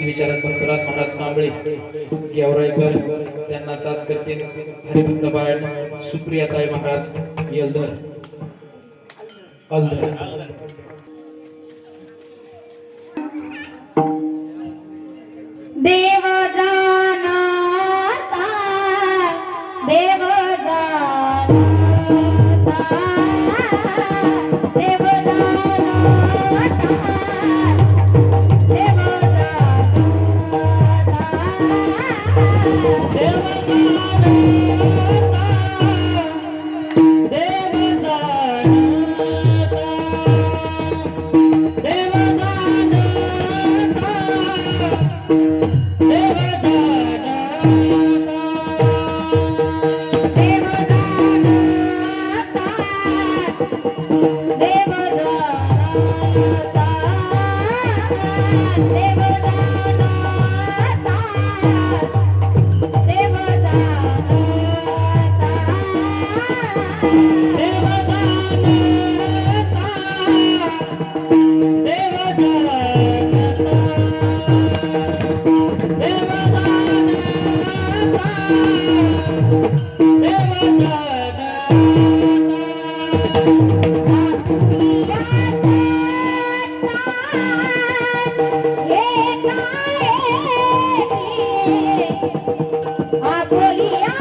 विचारक भक्तराज महाराज कांबळे गेवराईकर त्यांना साथ करतील हरिभक्त पारायण सुप्रियाताई महाराज येलधर अलधर देव जाणता देव जाणता देव जाणता देव बोलिया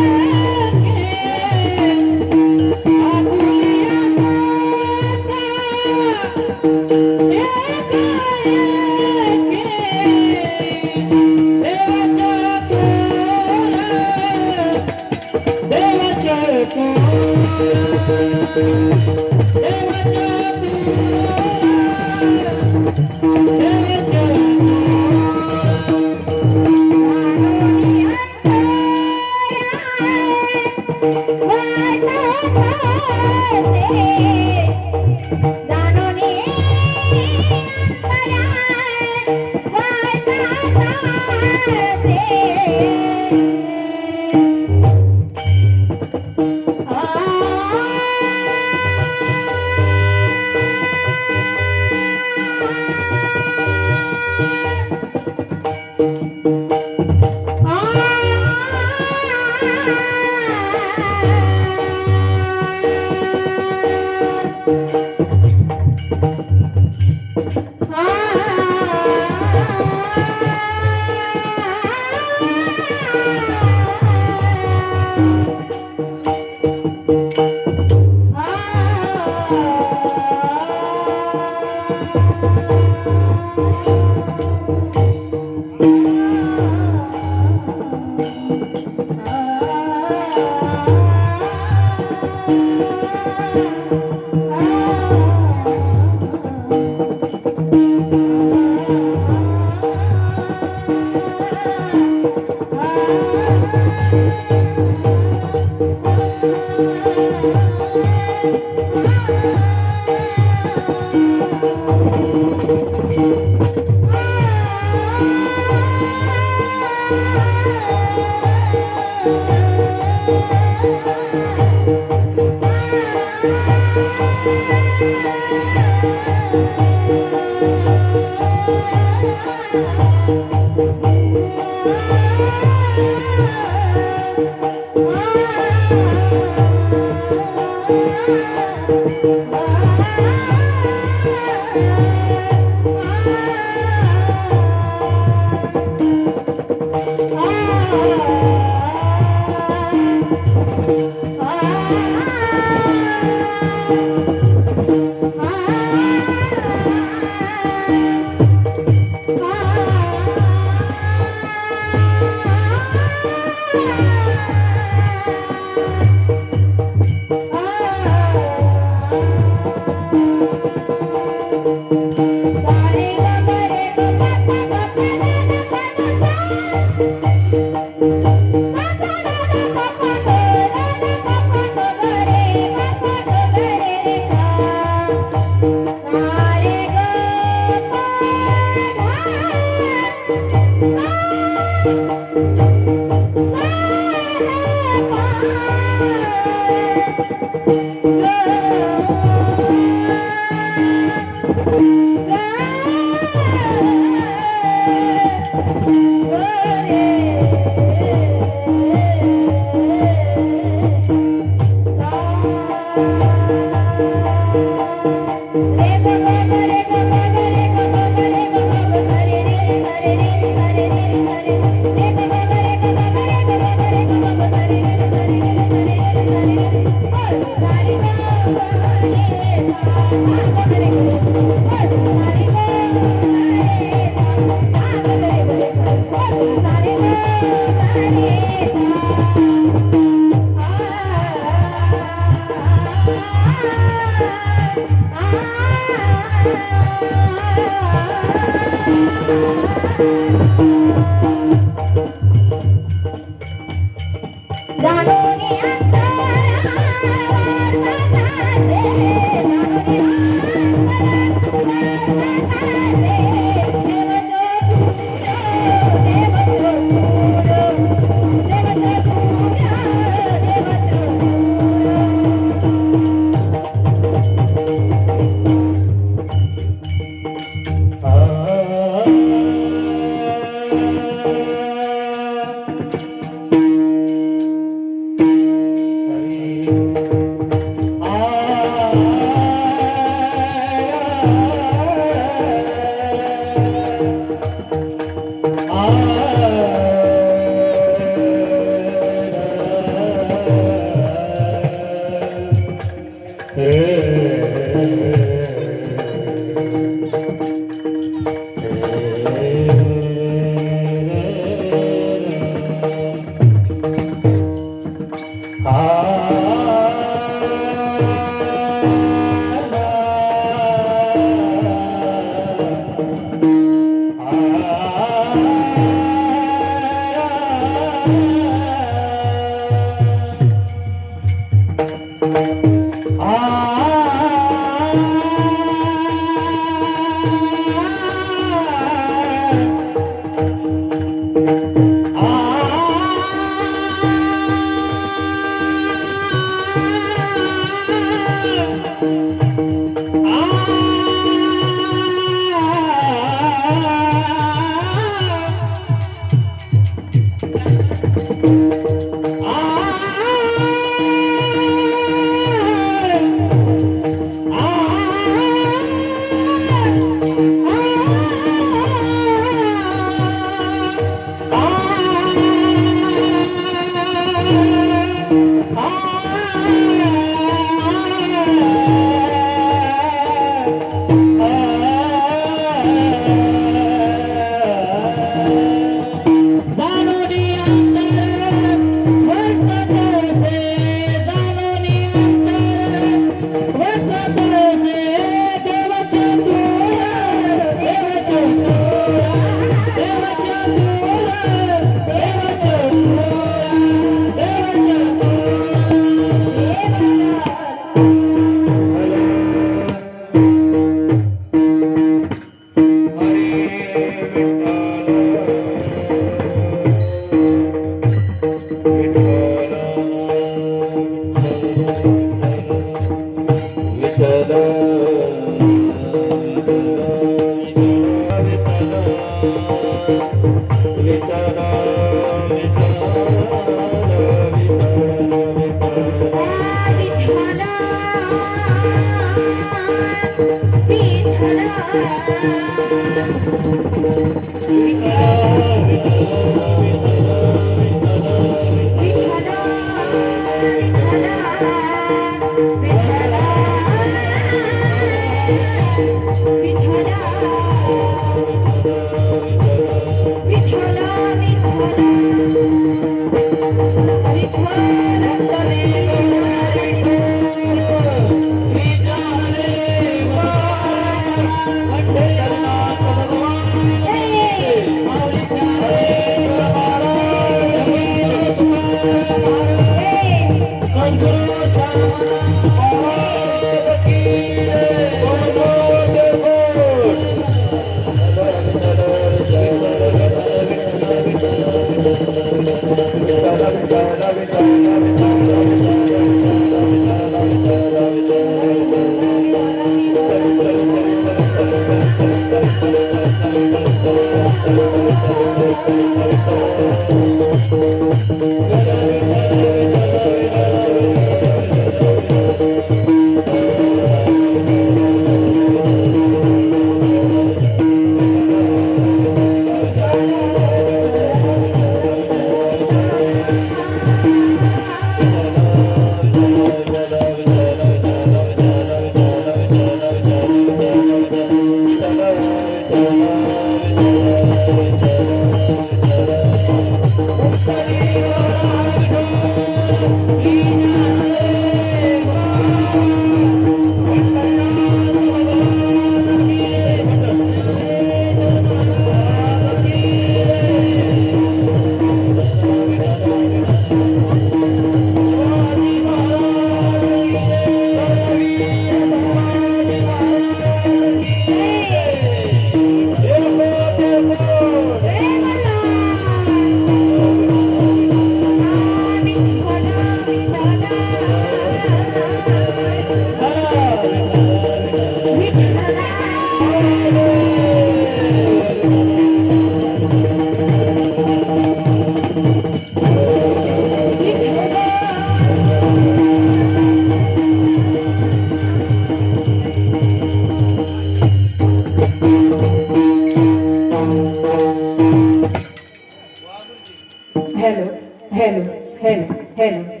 हॅलो हॅलो हॅलो हॅलो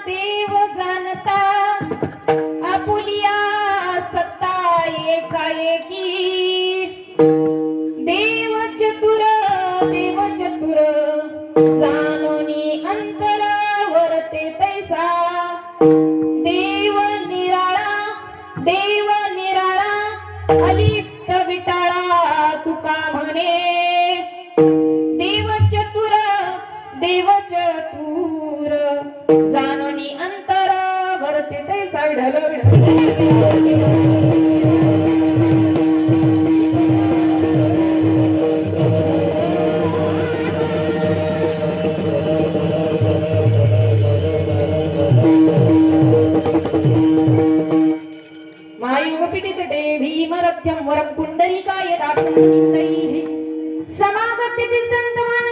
देव जाणता आपुलिया सत्ता एकाएकी देव चतुर जाणोनी अंतरावरते तैसा देव निराळा अलिप्त विटाळा तुका म्हणे देव चतुर जाणोनी अंतरावरते तैसा मायुगपीडितटे भीमरथ्यं वरं पुण्डरीकाय दातुं समागत्य तिष्ठन्तमानसं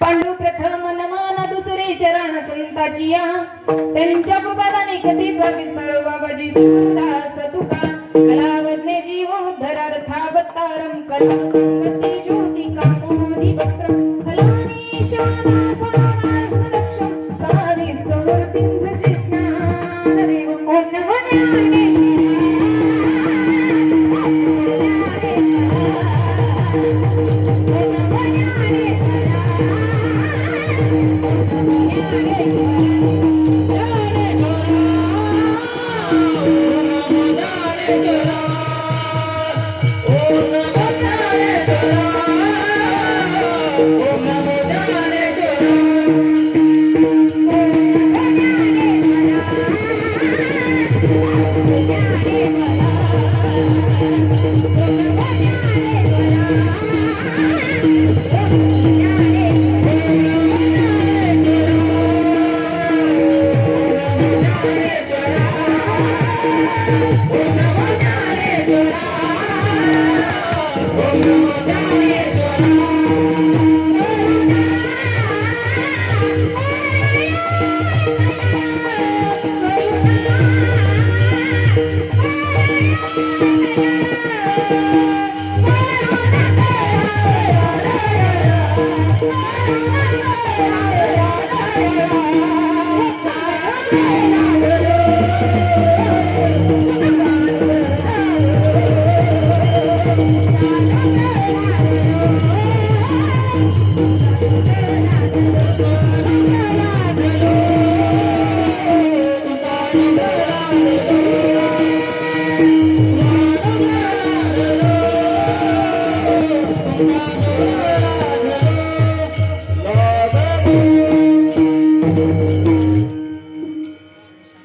पांडू प्रथम नमान दुसरे चरण संताचिया त्यांच्या कृपादाने कथेचा विस्तार बाबाजी सुरदास तुका कलावज्ञे जीवोद्धरार्थावतारम कलंकमती ज्योती कामोदी वक्त्रम फलानी शाना फलानार्हलक्षम समाधी स्तमूर्तिं भजिज्ञान देव मोनवनाने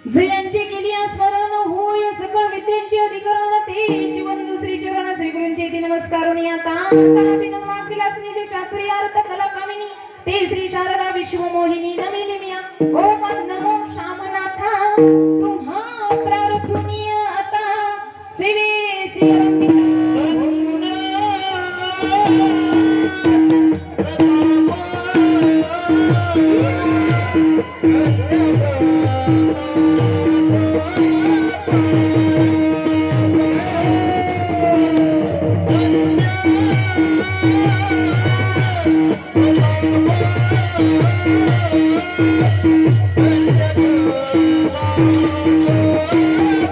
जयांचे केली स्मरण होय सकळ विद्यांचे अधिकरण ते जीवन श्री चरण श्री गुरूंचे ती नमस्कारुनी आता कलापिन वाग्विलासनीचे चातुर्यार्थ कला कामिनी ते श्री शारदा विश्व मोहिनी नमिली मिया ओम नमो शामनाथा तुम्हा प्रार्थुनी आता सेवे सिरंबिका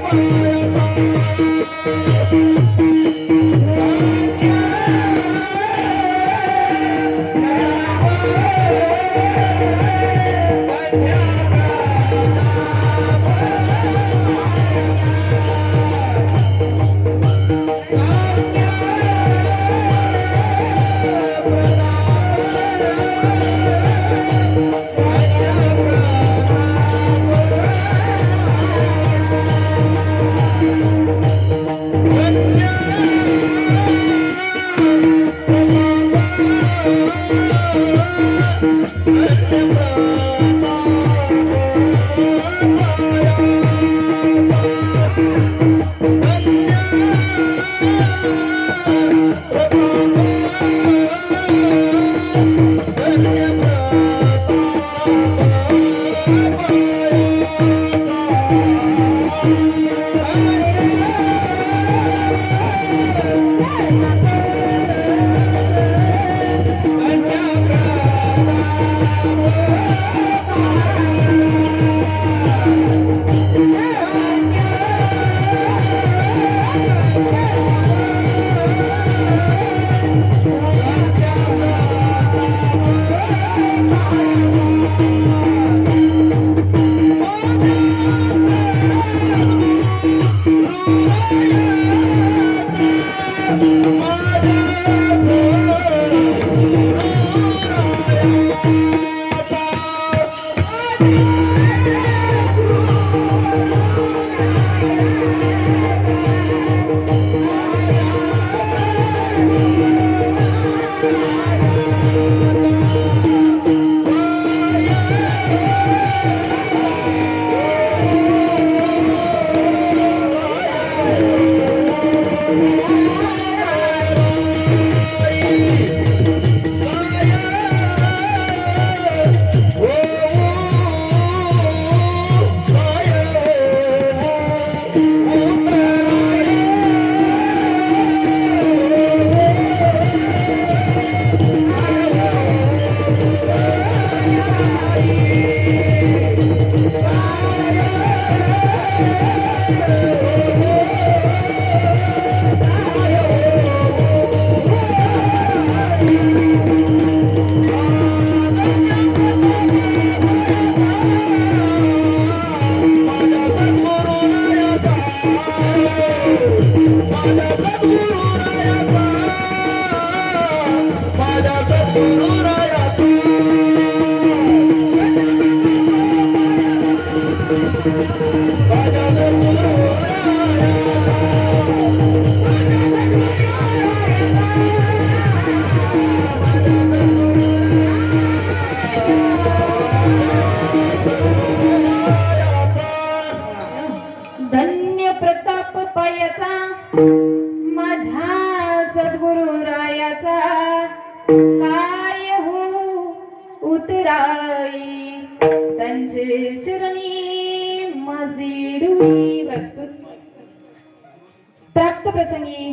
Thank you. धन्य प्रताप पायाचा माझ्या सद्गुरु रायाचा काय हो उतराई त्यांचे चरणी माझी डोळी. प्रस्तुत प्राप्त प्रसंगी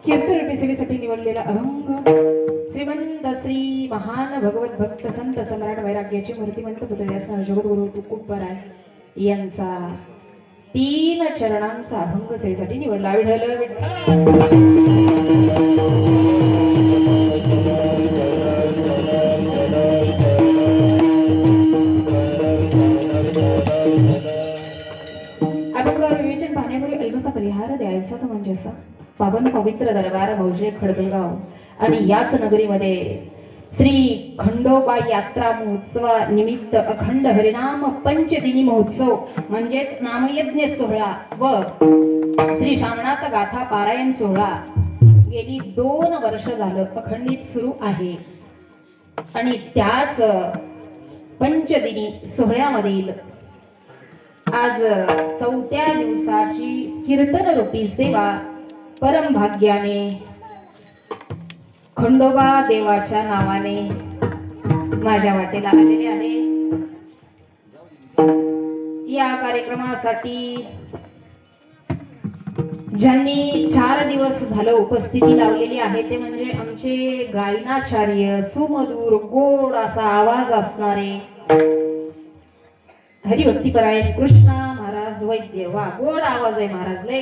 कीर्तरूपी सेवेसाठी निवडलेला अभंग श्रीमंत श्री महान भगवत भक्त संत सम्राट वैराग्याचे मूर्तिमंत पुतळे असणारे जगद्गुरु तुकोबराय यांचा 3 चरणांचा अभंग सेवेसाठी निवडला. विठ्ठल अभंगावर विवेचन पाहण्यापूर्वी अल्पसा परिहार द्यायचा तो म्हणजे असा. पावन पवित्र दरबार मौजे खडगलगाव आणि याच नगरीमध्ये श्री खंडोबा यात्रा महोत्सवा निमित्त अखंड हरिनाम पंचदिनी महोत्सव म्हणजेच नामयज्ञ सोहळा व श्री शामनाथ गाथा पारायण सोहळा गेली 2 वर्ष झालं अखंडित सुरू आहे. आणि त्याच पंचदिनी सोहळ्यामधील आज 4थ्या दिवसाची कीर्तन रूपी सेवा परम भाग्याने खंडोबा देवाच्या नावाने माझ्या वाटेला आलेले आहे. या कार्यक्रमासाठी ज्यांनी 4 दिवस झालं उपस्थिती लावलेली आहे ते म्हणजे आमचे गायनाचार्य सुमधुर गोड असा आवाज असणारे हरिभक्तीपरायण कृष्णा महाराज आवाज वैद्य वा गोड आवाज आहे महाराज. लय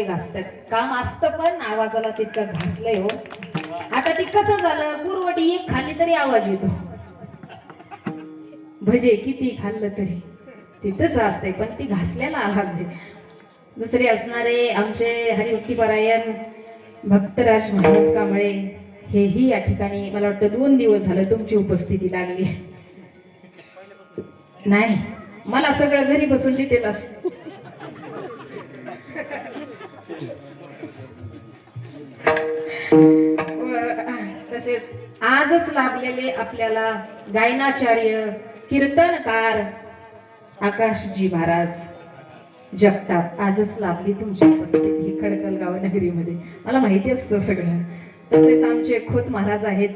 घासतात काम असतं पण आवाजाला तितकं घासलंय हो. आता ती कसं झालं कुरवडी एक खाल्ली तरी आवाज येतो. भजे किती खाल्लं तरी ती तसं असतंय पण ती घासल्याला आवाज आहे. दुसरे असणारे आमचे हरिभक्तीपरायण भक्तराज महाराज कांबळे हेही या ठिकाणी मला वाटतं 2 दिवस झालं तुमची उपस्थिती लागली. नाही मला सगळं घरी बसून डिटेल असत. तसेच आजच लाभलेले आपल्याला गायनाचार्य कीर्तनकार आकाशजी महाराज जगताप आजच लाभली तुमची उपस्थिती खडकलगाव नगरीमध्ये. मला माहिती असतं सगळं. तसेच आमचे खोत महाराज आहेत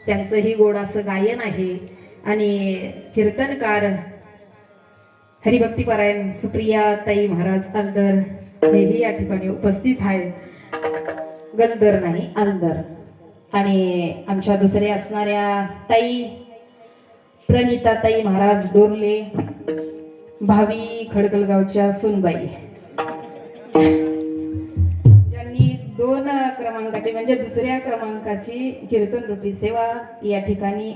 त्यांचंही गोड असं गायन आहे. आणि कीर्तनकार हरिभक्तीपरायण सुप्रिया ताई महाराज अल्दर हेही या ठिकाणी उपस्थित आहेत. गल्दर नाही अल्दर. आणि आमच्या दुसऱ्या असणाऱ्या ताई प्रणिता ताई महाराज डोरले भावी खडकलगावच्या सुनबाई ज्यांनी 2 क्रमांकाची म्हणजे दुसऱ्या क्रमांकाची कीर्तन रूपी सेवा या ठिकाणी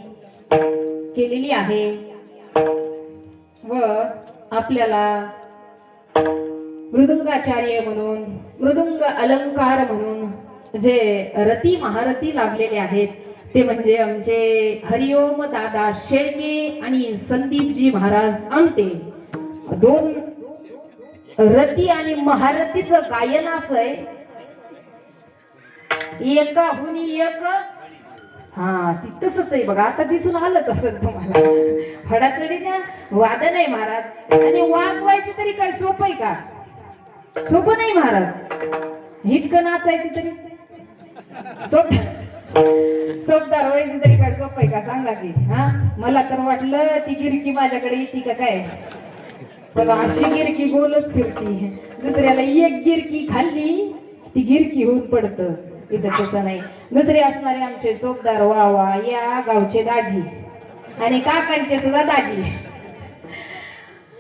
केलेली आहे. व आपल्याला मृदुंगाचार्य म्हणून मृदुंग अलंकार म्हणून जे रती महारथी लाभलेले आहेत ते म्हणजे आमचे हरिओम दादा शेळके आणि संदीपजी महाराज आमटे. 2 रती आणि महारथीचं गायन असं आहे. एकाहुनी एक हा ती तसंच आहे बघा. आता दिसून आलंच असेल तुम्हाला. हडाचडीने वादन आहे महाराज. आणि वाजवायचं तरी काय सोपं आहे का? सोपं नाही महाराज. इतकं नाचायचं तरी सोपदार व्हायचं तरी काय सोपं आहे का सांगा की. हा मला तर वाटलं ती गिरकी माझ्याकडे येते का काय. पण अशी गिरकी गोलच फिरती. दुसऱ्याला एक गिरकी खाल्ली ती गिरकी होऊन पडतं. इथं तसं नाही. दुसरे असणारे आमचे सोपदार वा वा या गावचे दाजी आणि काकांचे सुद्धा दाजी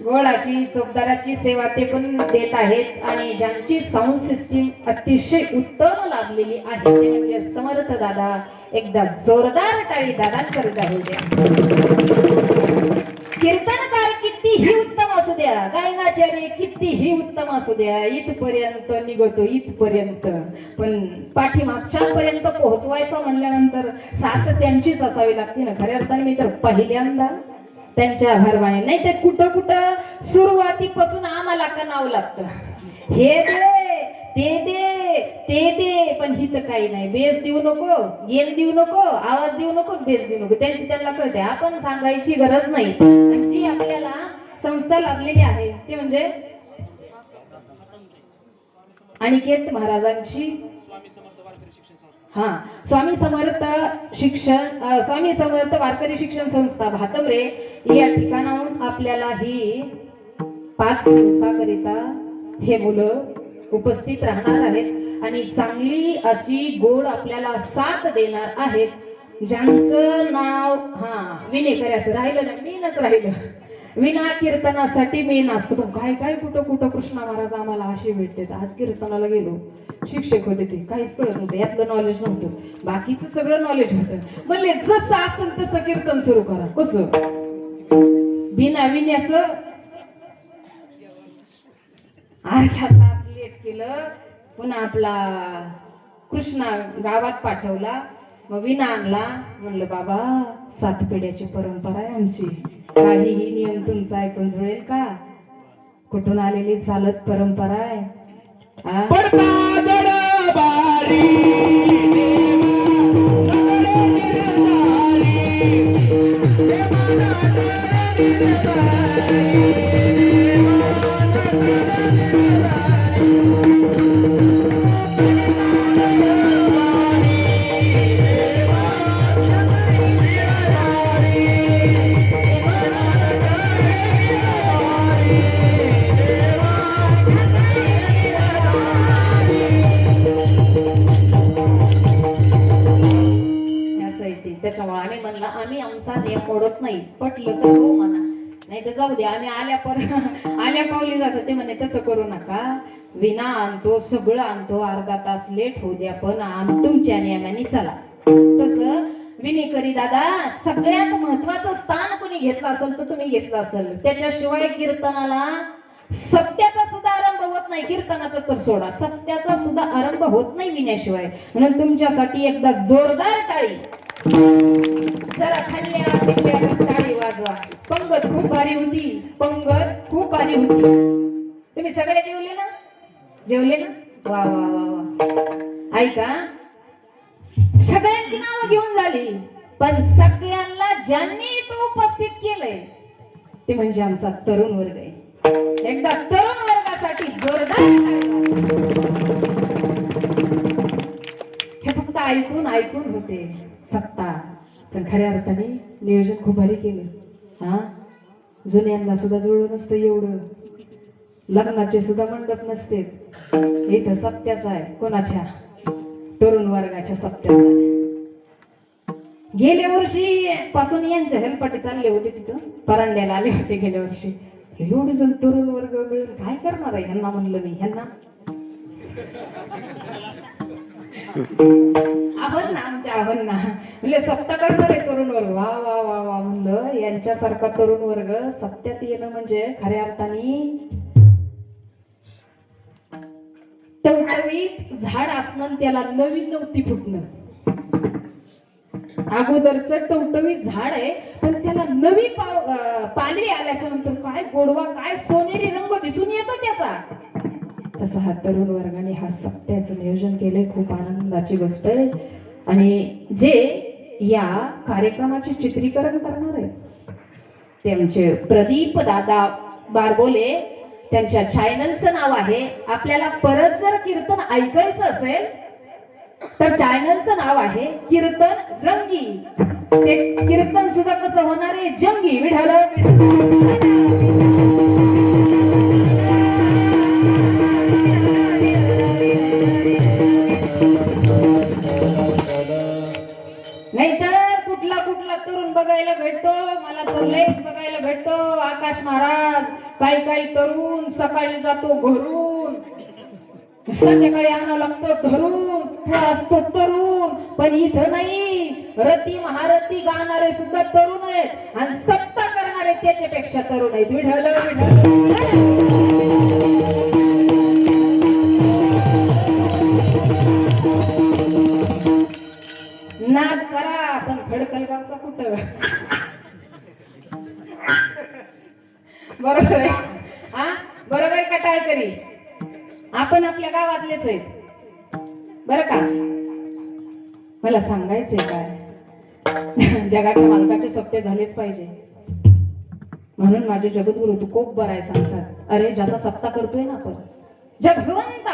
गोड अशी चोपदाराची सेवा ते पण देत आहेत. आणि ज्यांची साऊंड सिस्टीम अतिशय उत्तम लाभलेली आहे ते म्हणजे समर्थ दादा. एकदा जोरदार टाळी दादांकरित आहे. कीर्तनकार कितीही उत्तम असू द्या, गायनाचार्य कितीही उत्तम असू द्या, इथपर्यंत निघतो इथपर्यंत. पण पाठीमागच्या पर्यंत पोहोचवायचं म्हणल्यानंतर साथ त्यांचीच असावी लागते ना. खऱ्या अर्थाने मी तर पहिल्यांदा त्यांच्या भरवाने नाही ते कुठं कुठं सुरुवातीपासून आम्हाला कणावं लागतं. हे दे ते दे ते दे पण हित काही नाही. बेस देऊ नको, गेल देऊ नको, आवाज देऊ नको, बेस देऊ नको. त्यांची त्यांना कळते. आपण सांगायची गरज नाही. जी आपल्याला संस्था लाभलेली आहे ते म्हणजे अनिकेत महाराजांची स्वामी समर्थ वारकरी शिक्षण संस्था भातवरे या ठिकाणाहून आपल्याला ही 5 दिवसाकरिता हे मुलं उपस्थित राहणार आहेत आणि चांगली अशी गोड आपल्याला साथ देणार आहेत. ज्यांचं नाव विने करायचं राहिलं ना, मीनच राहिलं. विना कीर्तनासाठी मी नाचतो. काय काय कुठं कुठं कृष्णा महाराज आम्हाला असे भेटते. आज कीर्तनाला गेलो, शिक्षक होते ते काहीच कळत नव्हतं, यातलं नॉलेज नव्हतं, बाकीचं सगळं नॉलेज होतं. म्हणले जसं असेल तसं कीर्तन सुरू करा. कसं बिना विण्याचं अर्धा तास लेट केलं. पुन्हा आपला कृष्णा गावात पाठवला, मग विना आणला. म्हणलं बाबा 7 पिढ्याची परंपरा आहे आमची, काहीही नियम तुमचा ऐकून जुळेल का? कुठून आलेली चालत परंपरा आहे. त्याच्यामुळे आम्ही म्हणलं आम्ही आमचा नियम मोडत नाही. पटलं तर हो म्हणा, नाही तर जाऊ दे, आम्ही आल्या पावली जातो. ते म्हणे तसं करू नका, विना आणतो, सगळं आणतो, अर्धा तास लेट होऊ द्या, पण तुमच्या नियमाने चला. तसं विनेकरी दादा, सगळ्यात महत्वाचं स्थान कोणी घेतलं असेल तर तुम्ही घेतलं असेल. त्याच्याशिवाय कीर्तनाला सत्याचा सुद्धा आरंभ होत नाही. कीर्तनाचा तर सोडा, सत्याचा सुद्धा आरंभ होत नाही विण्याशिवाय. म्हणून तुमच्यासाठी एकदा जोरदार टाळी, जरा खाल्ल्या पिल्ल्या टाळी वाजवा. पंगत खूप भारी होती, पंगत खूप भारी होती. तुम्ही सगळे जेवले ना? जेवले ना? वा वा वा वा. ऐका, सगळ्यांची नावं घेऊन झाली, पण सगळ्यांना ज्यांनी तो उपस्थित केलंय ते म्हणजे आमचा तरुण वर्ग आहे. एकदा तरुण वर्गासाठी जोरदार हे फक्त ऐकून ऐकून होते सत्ता, पण खऱ्या अर्थाने नियोजन खूप भारी केलं. हा, जुन्यांना सुद्धा जुळलं नसतं एवढं, लग्नाचे सुद्धा मंडप नसते. इथं सत्याचा आहे. कोणाच्या? तरुण वर्गाच्या सत्याचा. गेल्या वर्षी पासून यांच्या हेलपाटे चालले होते, तिथं परांड्याला आले होते गेल्या वर्षी. एवढे जण तरुण वर्ग मिळून काय करणार आहे ह्यांना म्हणलं मी. ह्यांना आव्हान ना, आमच्या आव्हान ना म्हणजे सत्ता करणार आहे तरुण वर्ग. वा वा वा वा म्हणलं, यांच्यासारखा तरुण वर्ग सत्यात येणं म्हणजे खऱ्या अर्थाने टवटवीत झाड असणं, त्याला नवीन नव्हती फुटणं. अगोदरच टवटवीत झाड आहे, पण त्याला नवी पालवी आल्याच्या नंतर काय गोडवा, काय सोनेरी रंग दिसून येतो त्याचा. तसं हा तरुण वर्गाने हा सत्याचं नियोजन केलंय. खूप आनंदाची गोष्ट आहे. आणि जे या कार्यक्रमाचे चित्रीकरण करणार आहेत ते आमचे प्रदीप दादा बारबोले. त्यांच्या चॅनलचं नाव आहे, आपल्याला परत जर कीर्तन ऐकायचं असेल तर चॅनलचं नाव आहे कीर्तन रंगी. ते कीर्तन सुद्धा कसं होणार आहे? जंगी. विठाल नाहीतर कुठला कुठला तरुण बघायला भेटतो, मला तर लयच बघायला भेटतो. आकाश महाराज, काही तरुण सकाळी जातो घरून, संध्याकाळी आणावं लागतो धरून, असतो तरुण. पण इथं नाही, रती महारती गाणारे सुद्धा तरुण आहेत आणि सत्ता करणारे त्याच्यापेक्षा तरुण आहेत. विठ्ठल नाद करा, पण खडकलगावचा कुठं? बरोबर आहे. हा, बरोबर आहे. कटाळकरी आपण आपल्या गावातलेच आहेत बरं का. मला सांगायचंय काय, जगाच्या मालकाचे सत्य झालेच पाहिजे. म्हणून माझे जगद्गुरु तुकोब बराय सांगतात, अरे ज्याचा सत्ता करतोय ना आपण, जगवंत